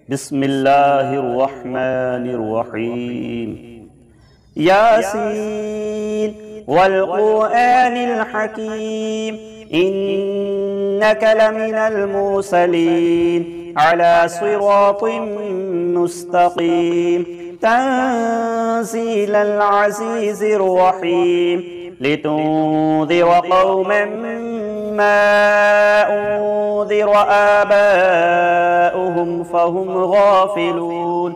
بسم الله الرحمن الرحيم. ياسين والقرآن الحكيم إنك لمن المرسلين على صراط مستقيم تنزيل العزيز الرحيم لتنذر قوما ما أنذر آباؤهم فهم غافلون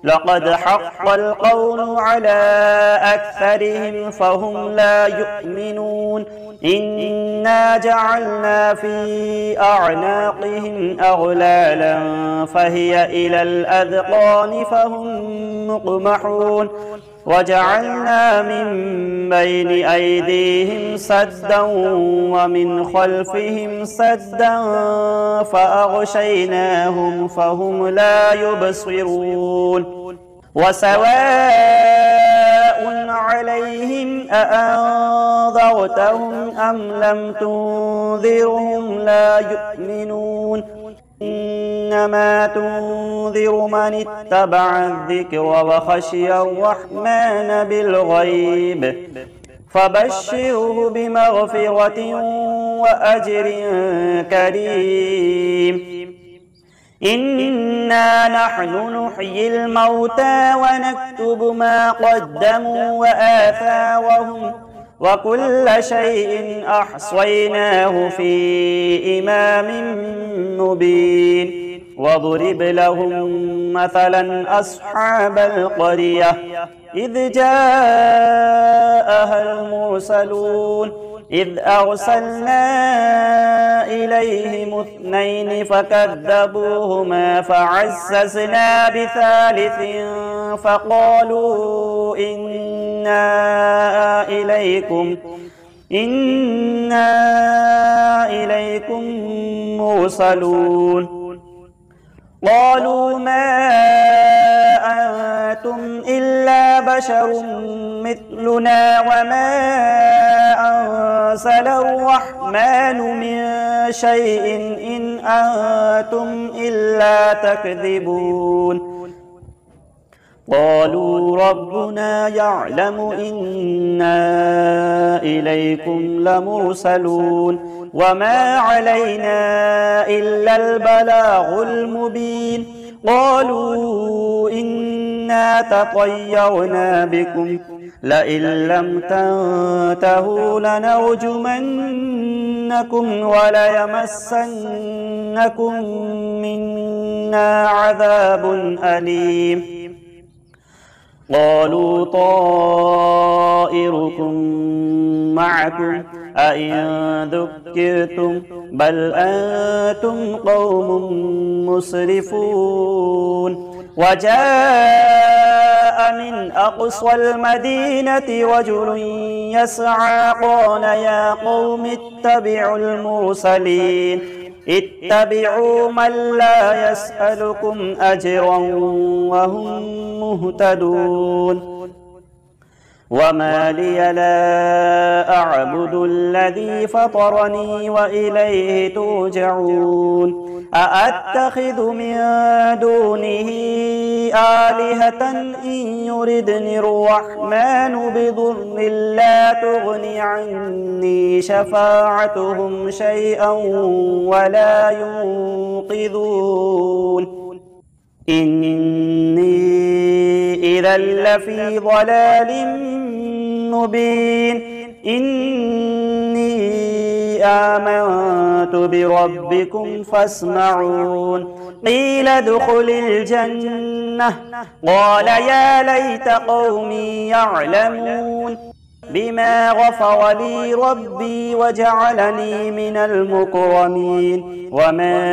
لقد حق القول على أكثرهم فهم لا يؤمنون إنا جعلنا في أعناقهم أغلالا فهي إلى الأذقان فهم مقمحون وجعلنا من بين أيديهم سدا ومن خلفهم سدا فأغشيناهم فهم لا يبصرون وسواء عليهم أأنذرتهم أم لم تنذرهم لا يؤمنون إنما تنذر من اتبع الذكر وخشي الرحمن بالغيب فبشره بمغفرة وأجر كريم. إنا نحن نحيي الموتى ونكتب ما قدموا وآثارهم وكل شيء أحصيناه في إمام مبين واضرب لهم مثلا أصحاب القرية إذ جاءها المرسلون إذ أرسلنا إليهم اثنين فكذبوهما فعززنا بثالث فقالوا إنا إليكم مرسلون قالوا ما أنتم إلا بشر مثلنا وما أنزل الرحمن من شيء إن أنتم إلا تكذبون قالوا ربنا يعلم إنا إليكم لمرسلون وما علينا إلا البلاغ المبين قالوا إنا تطيرنا بكم لئن لم تنتهوا لنرجمنكم وليمسنكم منا عذاب أليم قالوا طائركم معكم أئن ذكرتم بل أنتم قوم مسرفون وجاء من أقصى المدينة رجل يسعى قال يا قوم اتبعوا المرسلين اتبعوا من لا يسألكم أجرا وهم مهتدون وما لي لا أعبد الذي فطرني وإليه ترجعون أأتخذ من دونه آلهة إن يردني الرحمن بضر لا تغن عني شفاعتهم شيئا ولا ينقذون إني إذا لفي ضلال مبين إني آمنت بربكم فاسمعون قيل ادخل الجنة قال يا ليت قومي يعلمون بما غفر لي ربي وجعلني من المكرمين وما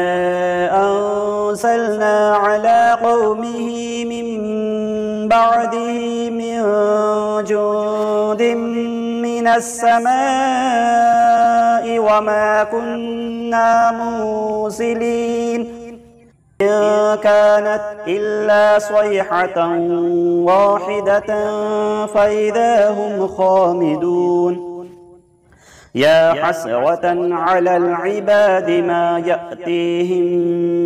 أنزلنا على قومه من بعده من جند من السماء وما كنا مرسلين إن كانت إلا صيحة واحدة فإذا هم خامدون يا حسرة على العباد ما يأتيهم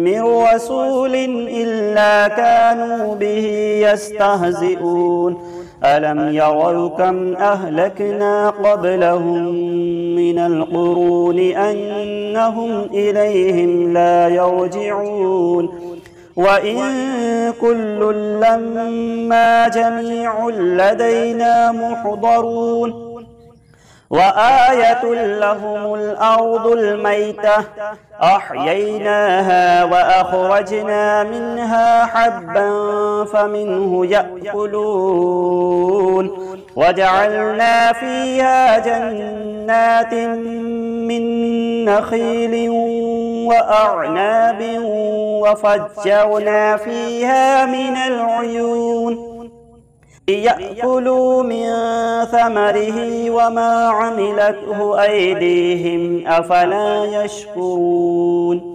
من رسول إلا كانوا به يستهزئون ألم يروا كم أهلكنا قبلهم من القرون أنهم إليهم لا يرجعون وإن كل لما جميع لدينا محضرون وآية لهم الأرض الميتة أحييناها وأخرجنا منها حبا فمنه يأكلون وجعلنا فيها جنات من نخيل وأعناب وفجرنا فيها من العيون ليأكلوا من ثمره وما عملته أيديهم أفلا يشكرون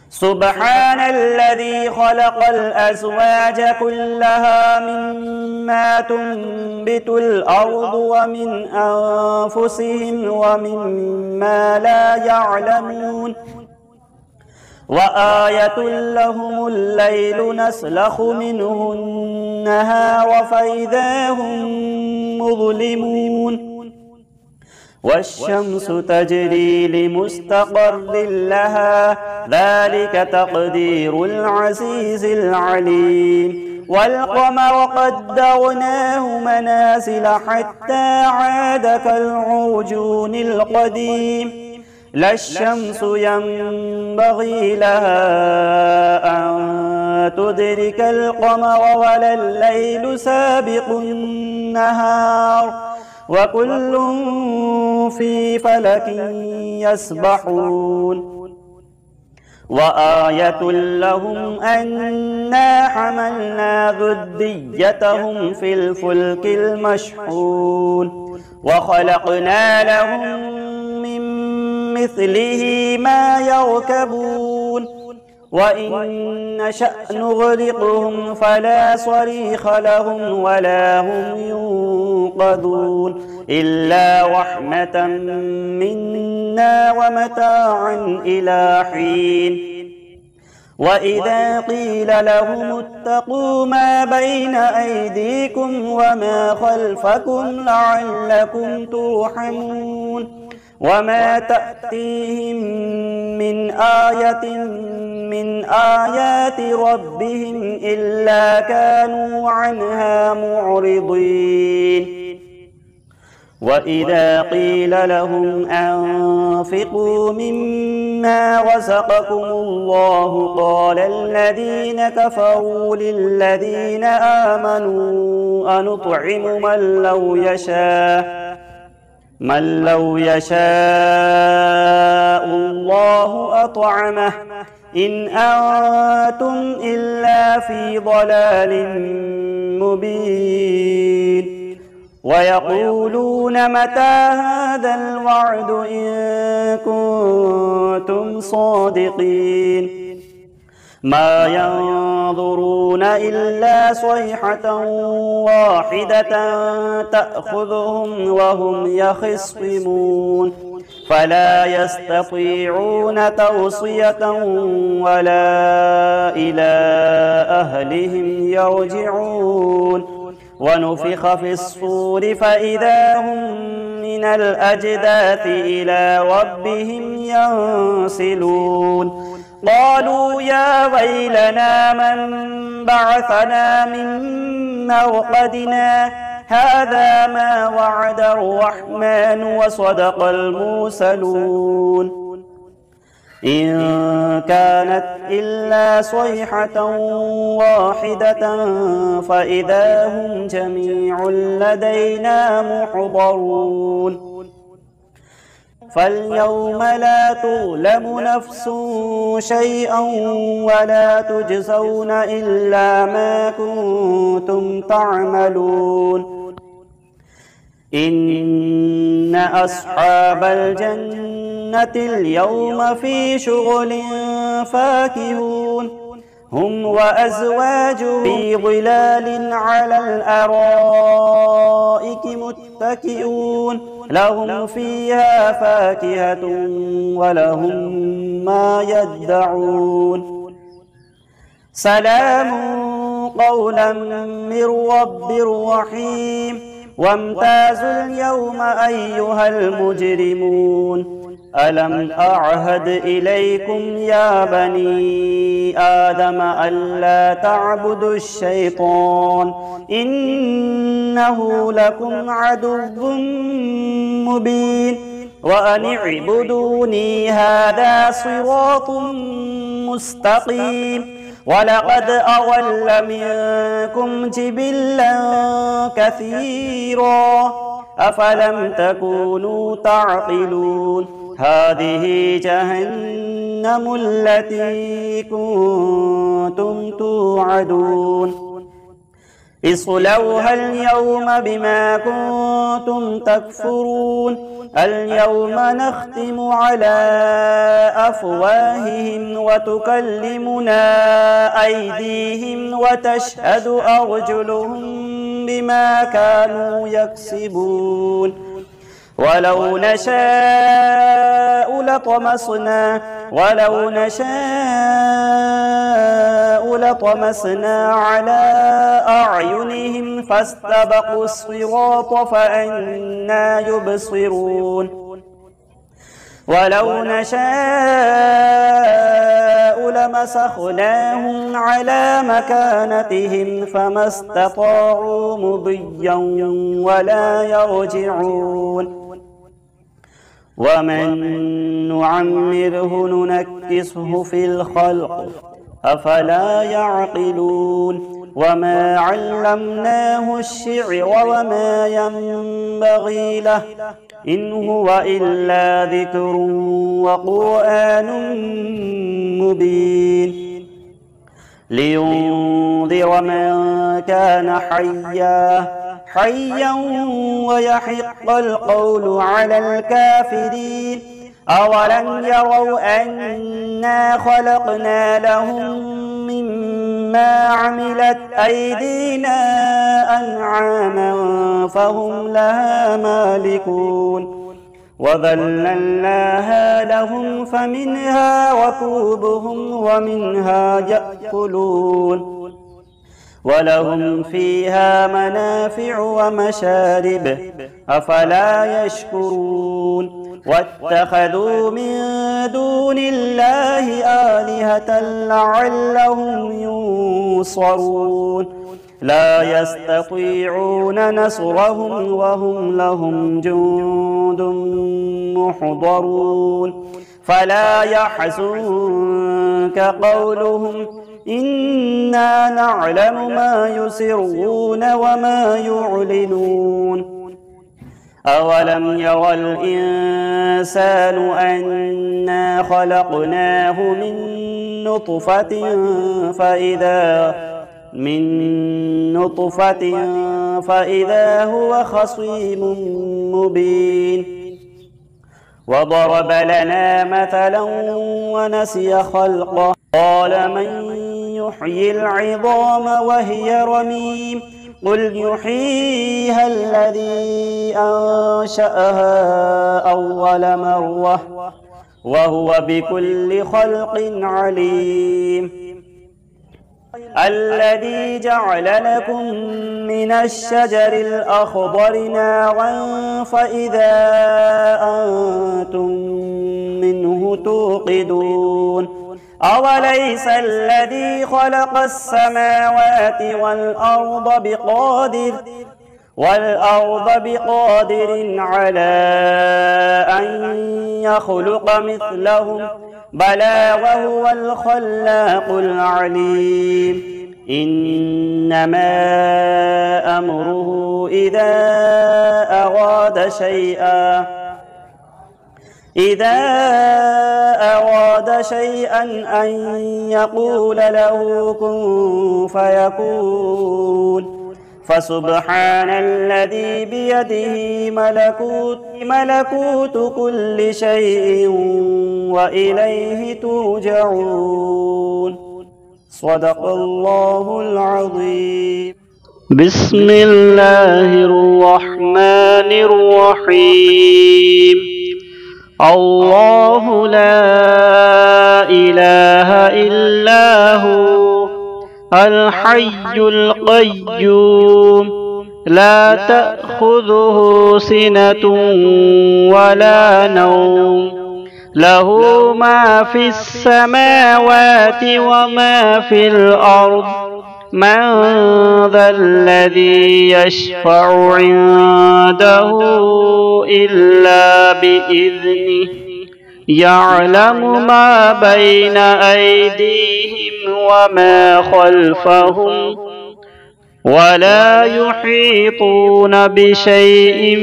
سبحان الذي خلق الأزواج كلها مما تنبت الأرض ومن أنفسهم ومما لا يعلمون وآية لهم الليل نسلخ منه النهار فإذا هم مظلمون والشمس تجري لمستقر لها ذلك تقدير العزيز العليم والقمر قدرناه منازل حتى عاد كالعرجون القديم لا الشمس ينبغي لها أن تدرك القمر ولا الليل سابق النهار وكل في فلك يسبحون وآية لهم أنا حملنا ذريتهم في الفلك المشحون وخلقنا لهم مثله ما يركبون وإن نشأ نغرقهم فلا صريخ لهم ولا هم ينقذون إلا رحمة منا ومتاعا إلى حين وإذا قيل لهم اتقوا ما بين أيديكم وما خلفكم لعلكم ترحمون وما تأتيهم من آية من آيات ربهم إلا كانوا عنها معرضين وإذا قيل لهم أنفقوا مما رزقكم الله قال الذين كفروا للذين آمنوا أنطعم من لو يشاء الله أطعمه إن أنتم إلا في ضلال مبين ويقولون متى هذا الوعد إن كنتم صادقين ما ينظرون إلا صيحة واحدة تأخذهم وهم يخصمون فلا يستطيعون توصية ولا إلى أهلهم يرجعون ونفخ في الصور فإذا هم من الأجداث إلى ربهم ينسلون قالوا يا ويلنا من بعثنا من مرقدنا هذا ما وعد الرحمن وصدق المرسلون إن كانت إلا صيحة واحدة فإذا هم جميع لدينا محضرون فاليوم لا تظلم نفس شيئا ولا تجزون إلا ما كنتم تعملون إن أصحاب الجنة اليوم في شغل فاكهون هم وأزواجهم في ظلال على الأرائك متكئون لهم فيها فاكهة ولهم ما يدعون سلام قولا من رب رحيم وامتازوا اليوم أيها المجرمون ألم أعهد إليكم يا بني آدم ألا تعبدوا الشيطان إنه لكم عدو مبين وأن اعبدوني هذا صراط مستقيم ولقد أضل منكم جبلا كثيرا أفلم تكونوا تعقلون هذه جهنم التي كنتم توعدون اصلوها اليوم بما كنتم تكفرون اليوم نختم على أفواههم وتكلمنا أيديهم وتشهد أرجلهم بما كانوا يكسبون ولو نشاء لطمسنا على أعينهم فاستبقوا الصراط فأنى يبصرون ولو نشاء لمسخناهم على مكانتهم فما استطاعوا مضيا ولا يرجعون ومن نعمره ننكسه في الخلق أفلا يعقلون وما علمناه الشعر وما ينبغي له إن هو إلا ذكر وقرآن مبين لينذر من كان حيا ويحق القول على الكافرين أولم يروا أنا خلقنا لهم مما عملت أيدينا أنعاما فهم لها مالكون وذللناها لهم فمنها ركوبهم ومنها يأكلون ولهم فيها منافع ومشارب أفلا يشكرون واتخذوا من دون الله آلهة لعلهم ينصرون لا يستطيعون نصرهم وهم لهم جند محضرون فلا يحزنك قولهم إنا نعلم ما يسرون وما يعلنون أولم ير الإنسان أنا خلقناه من نطفة فإذا هو خصيم مبين وضرب لنا مثلا ونسي خلقه قال من يحيي العظام وهي رميم قل يحييها الذي أنشأها أول مرة وهو بكل خلق عليم الذي جعل لكم من الشجر الأخضر نارا فإذا أنتم منه توقدون أوليس الذي خلق السماوات والأرض بقادر على أن يخلق مثلهم بلى وهو الخلاق العليم إنما أمره إذا أراد شيئا أن يقول له كن فيكون فسبحان الذي بيده ملكوت كل شيء وإليه ترجعون صدق الله العظيم. بسم الله الرحمن الرحيم. الله لا إله إلا هو الحي القيوم لا تأخذه سنة ولا نوم له ما في السماوات وما في الأرض من ذا الذي يشفع عنده إلا بإذنه يعلم ما بين أيديهم وما خلفهم ولا يحيطون بشيء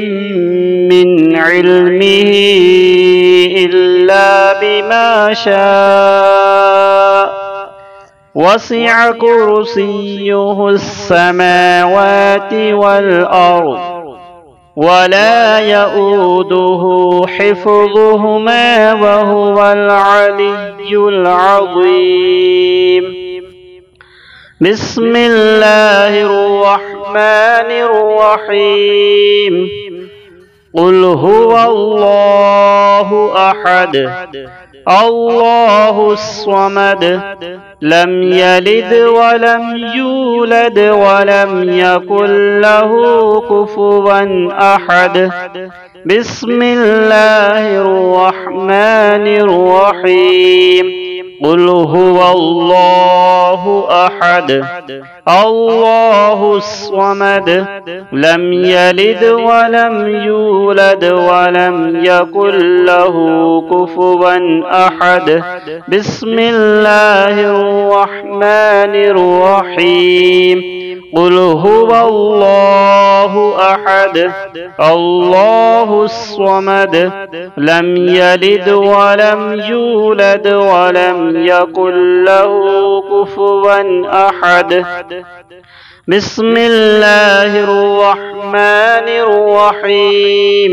من علمه إلا بما شاء وسع كرسيه السماوات والأرض ولا يؤوده حفظهما وهو العلي العظيم. بسم الله الرحمن الرحيم. قل هو الله أحد الله الصمد لم يلد ولم يولد ولم يكن له كفوا أحد. بسم الله الرحمن الرحيم. قل هو الله أحد الله الصمد لم يلد ولم يولد ولم يكن له كفوا أحد. بسم الله الرحمن الرحيم. قل هو الله أحد الله الصمد لم يلد ولم يولد ولم يكن له كفوا أحد. بسم الله الرحمن الرحيم.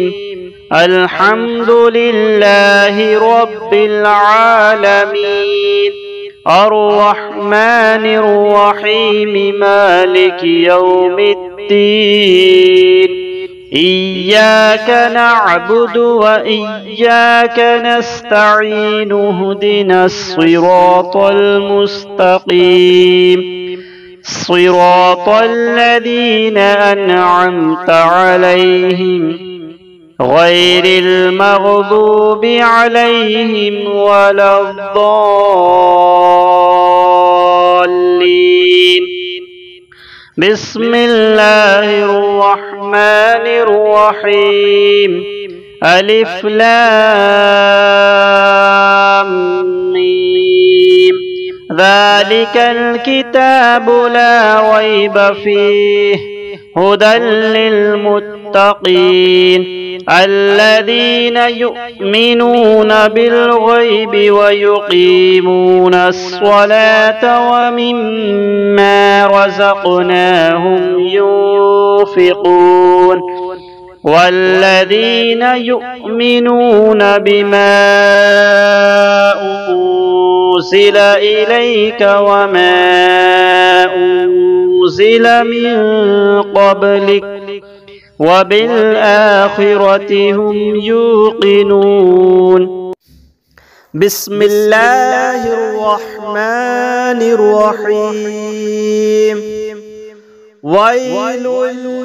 الحمد لله رب العالمين الرحمن الرحيم مالك يوم الدين إياك نعبد وإياك نستعين اهدنا الصراط المستقيم صراط الذين أنعمت عليهم غير المغضوب عليهم ولا الضالين. بسم الله الرحمن الرحيم. ألف لام ميم ذلك الكتاب لا ريب فيه هدى للمتقين الذين يؤمنون بالغيب ويقيمون الصلاة ومما رزقناهم ينفقون والذين يؤمنون بما أنزل إليك وما أنزل من قبلك وبالآخرة هم يوقنون. بسم الله الرحمن الرحيم. ويل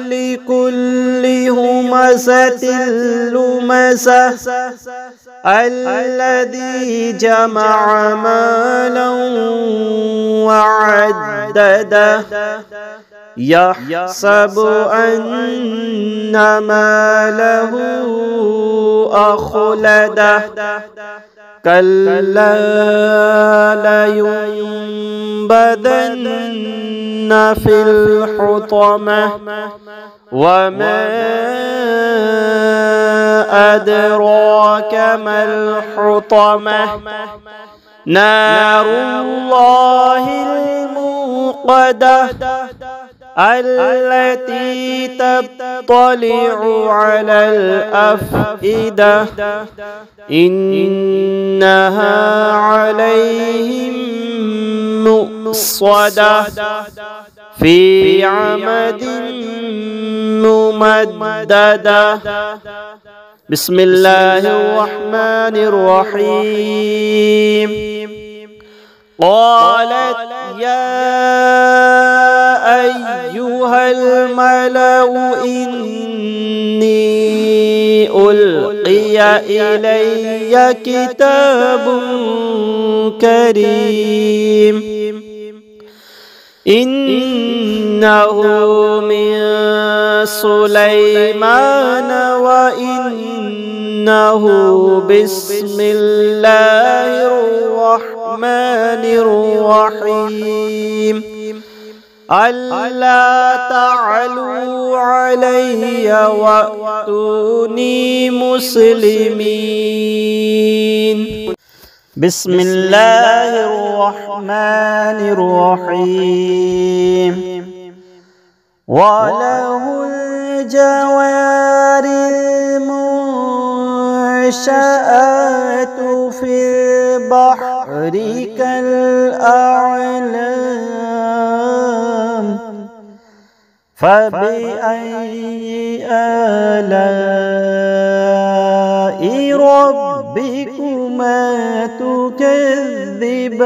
لكل همزة لمزة الذي جمع مالا وعدده يحسب أن ماله أخلده كلا لينبذن في الحطمة وما أدراك ما الحطمة نار الله الموقدة التي تطلع على الأفئدة إنها عليهم مؤصدة في عمد ممددة. بسم الله الرحمن الرحيم. قالت يا أيها الملأ إني ألقي إلي كتاب كريم إنه من سليمان وإنه بسم الله الرحمن الرحيم ألا تعلوا علي وأتوني مسلمين. بسم الله الرحمن الرحيم. وله الجوار المنشآت في البحر كالأعلام فبأي آلاء ربكما تكذبان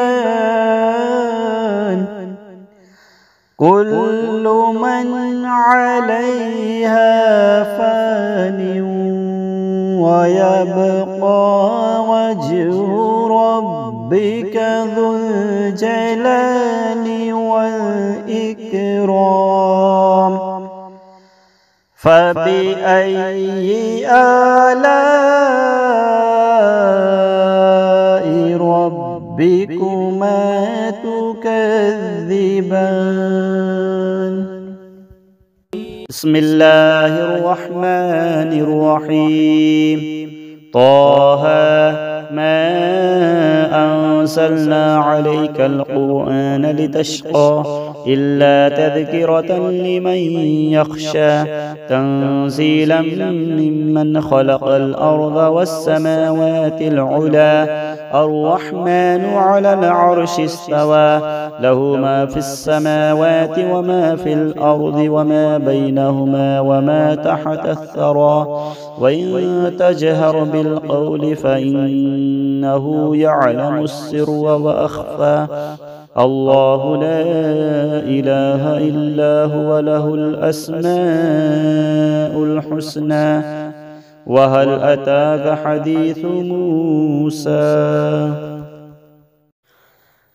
كل من عليها فان ويبقى وجه ربك ذو الجلال والإكرام فبأي آلاء ربكما تكذبان. بسم الله الرحمن الرحيم. طه ما أنزلنا عليك القرآن لتشقى إلا تذكرة لمن يخشى تنزيلا ممن خلق الأرض والسماوات العلى الرحمن على العرش استوى له ما في السماوات وما في الأرض وما بينهما وما تحت الثرى وإن تجهر بالقول فإنه يعلم السر وأخفى الله لا إله إلا هو له الأسماء الحسنى. وهل أتاك حديث موسى؟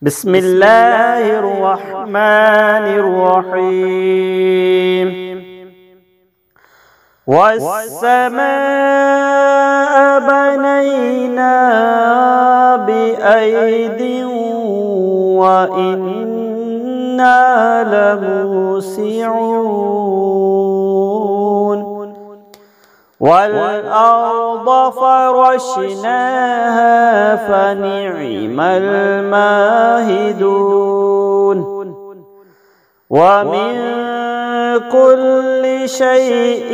بسم الله الرحمن الرحيم. والسماء بنيناها بأيد وإنا لموسعون والأرض فرشناها فنعم الماهدون ومن كل شيء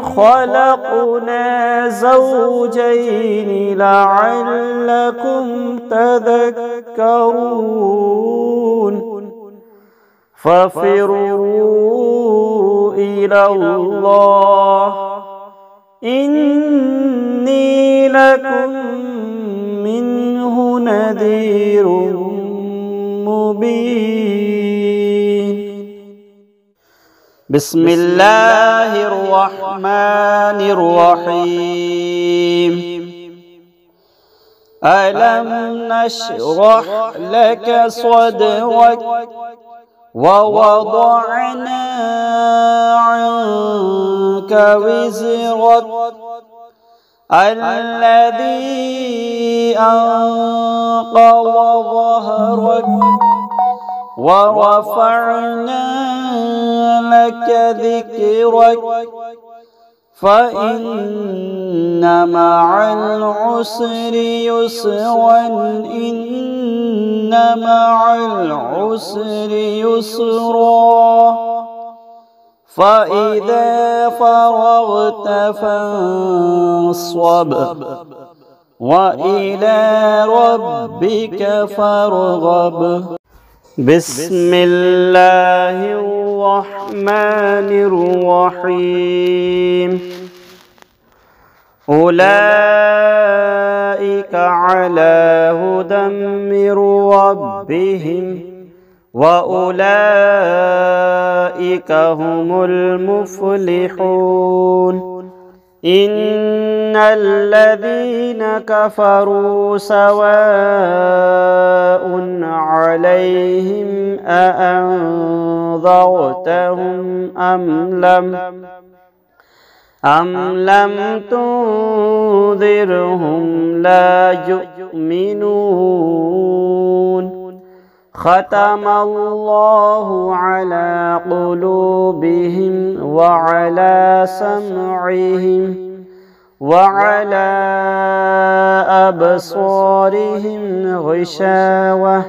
خلقنا زوجين لعلكم تذكرون ففروا إلى الله إني لكم منه نذير مبين. بسم الله الرحمن الرحيم. ألم نشرح لك صدرك ووضعنا عنك وزرك الذي أنقض ظهرك ورفعنا لك ذكرك فإن مع العسر يسرا إن مع العسر يسرا فإذا فرغت فانصب وإلى ربك فارغب. بسم الله الرحمن الرحيم أولئك على هدى من ربهم وأولئك هم المفلحون إن الذين كفروا سواء عليهم أأنذرتهم أم لم تنذرهم لا يؤمنون ختم الله على قلوبهم وعلى سمعهم وعلى أبصارهم غشاوة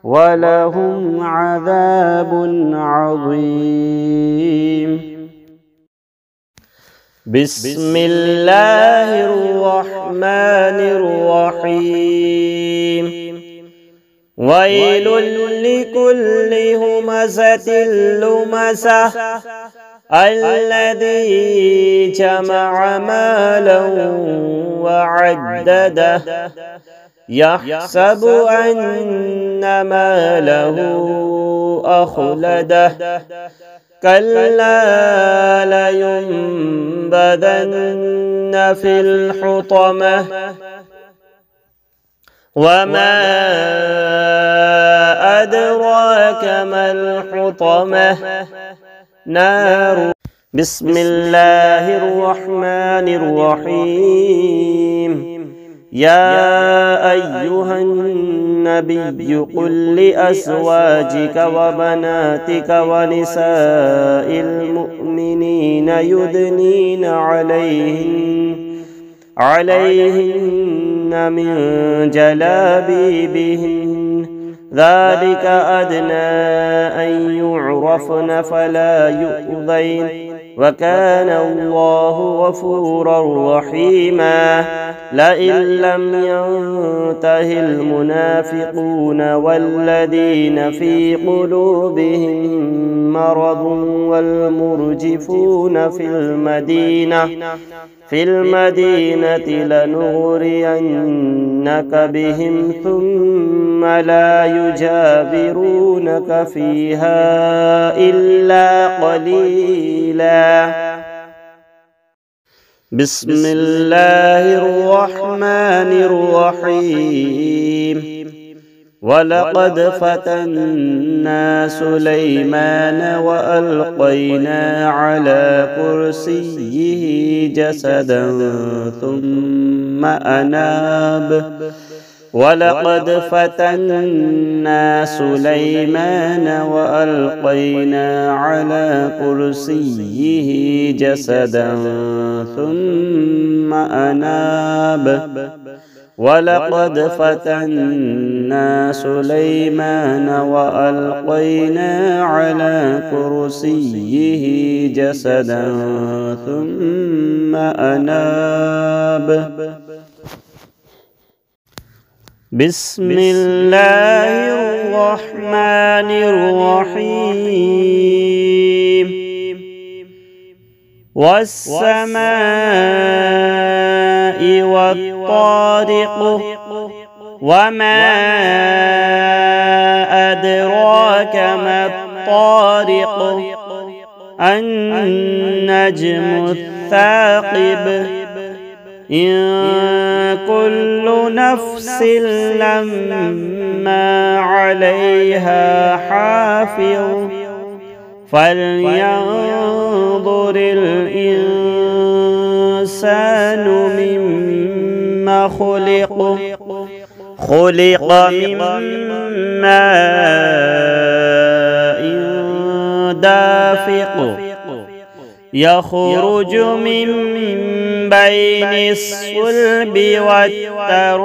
ولهم عذاب عظيم. بسم الله الرحمن الرحيم ويل لكل همزة لمزة الذي جمع مالا وعدده يحسب أن ماله أخلده كلا لينبذن في الحطمة وما أدراك ما الحطمة نار. بسم الله الرحمن الرحيم يا أيها النبي قل لأزواجك وبناتك ونساء المؤمنين يدنين عليهن من جلابيبهن ذلك أدنى أن يعرفن فلا يؤذين وكان الله غفورا رحيما. لئن لم ينته المنافقون والذين في قلوبهم مرض والمرجفون في المدينة لنغرينك بهم ثم لا يجاورونك فيها إلا قليلا. بسم الله الرحمن الرحيم ولقد فتنا سليمان وألقينا على كرسيه جسدا ثم أناب. ولقد فتنا سليمان وألقينا على كرسيه جسدا ثم أناب. ولقد فتنا سليمان وألقينا على كرسيه جسدا ثم أناب. بسم الله الرحمن الرحيم والسماء والطارق وما أدراك ما الطارق النجم الثاقب إن كل نفس لما عليها حافظ فلينظر الإنسان مما خلق من ماء دافق يخرج من بين الصلب والترائب